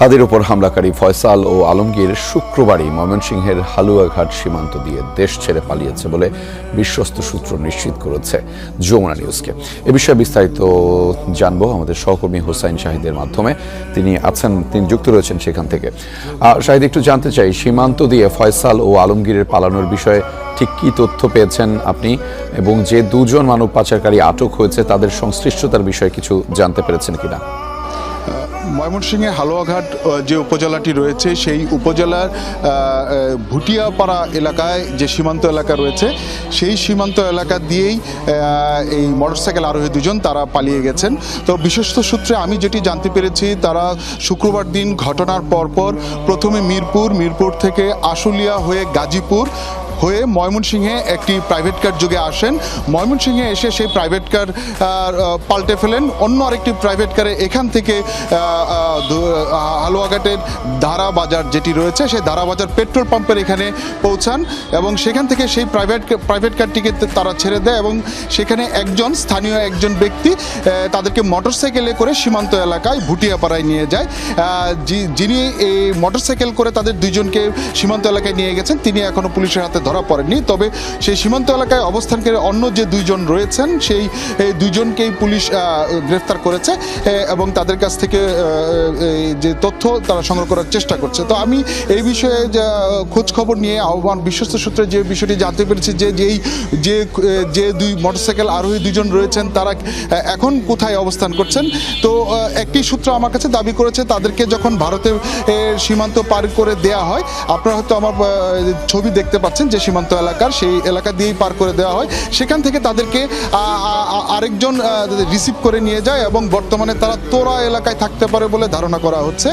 তাদের উপর হামলাকারী ফয়সাল ও আলমগীর শুক্রবারই ময়মনসিংহের হালুয়াঘাট সীমান্ত দিয়ে দেশ ছেড়ে পালিয়েছে বলে বিশ্বস্ত সূত্র নিশ্চিত করেছে যমুনা নিউজকে। এ বিষয়ে বিস্তারিত জানবো আমাদের সহকর্মী হোসাইন শাহিদের মাধ্যমে। তিনি যুক্ত রয়েছেন সেখান থেকে। শাহিদ, একটু জানতে চাই, সীমান্ত দিয়ে ফয়সাল ও আলমগীরের পালানোর বিষয়ে ঠিক কি তথ্য পেয়েছেন আপনি, এবং যে দুজন মানব পাচারকারী আটক হয়েছে তাদের সংশ্লিষ্টতার বিষয়ে কিছু জানতে পেরেছেন কিনা? ময়মনসিংহে হালুয়াঘাট যে উপজেলাটি রয়েছে সেই উপজেলার ভুটিয়াপাড়া এলাকায় যে সীমান্ত এলাকা রয়েছে সেই সীমান্ত এলাকা দিয়েই এই মোটরসাইকেল আরোহী দুজন তারা পালিয়ে গেছেন। তো বিশ্বস্ত সূত্রে আমি যেটি জানতে পেরেছি, তারা শুক্রবার দিন ঘটনার পরপর প্রথমে মিরপুর থেকে আশুলিয়া হয়ে গাজীপুর হয়ে ময়মনসিংহে একটি প্রাইভেট কার যোগে আসেন। ময়মনসিংহে এসে সেই প্রাইভেট কার পাল্টে ফেলেন অন্য আরেকটি প্রাইভেট কারে। এখান থেকে হালুয়াঘাটের ধারা বাজার যেটি রয়েছে সেই ধারা বাজার পেট্রোল পাম্পের এখানে পৌঁছান এবং সেখান থেকে সেই প্রাইভেট কারটিকে তারা ছেড়ে দেয় এবং সেখানে স্থানীয় একজন ব্যক্তি তাদেরকে মোটরসাইকেলে করে সীমান্ত এলাকায় ভুটিয়াপাড়ায় নিয়ে যায়। যিনি এই মোটরসাইকেল করে তাদের দুইজনকে সীমান্ত এলাকায় নিয়ে গেছেন তিনি এখনও পুলিশের হাতে ধরা পড়েননি। তবে সেই সীমান্ত এলাকায় অবস্থানকারী অন্য যে দুইজন রয়েছেন সেই দুইজনকেই পুলিশ গ্রেফতার করেছে এবং তাদের কাছ থেকে যে তথ্য তারা সংগ্রহ করার চেষ্টা করছে। তো আমি এই বিষয়ে খোঁজ খবর নিয়ে বিশ্বস্ত সূত্রে যে বিষয়টি জানতে পেরেছি যে দুই মোটরসাইকেল আরোহী দুজন রয়েছেন তারা এখন কোথায় অবস্থান করছেন। তো একটি সূত্র আমার কাছে দাবি করেছে তাদেরকে যখন ভারতের সীমান্ত পার করে দেয়া হয়, আপনারা হয়তো আমার ছবি দেখতে পাচ্ছেন যে সীমান্ত এলাকার সেই এলাকা দিয়েই পার করে দেওয়া হয়, সেখান থেকে তাদেরকে আরেকজন রিসিভ করে নিয়ে যায় এবং বর্তমানে তারা তোরা এলাকায় থাকতে পারে বলে ধারণা করা হচ্ছে।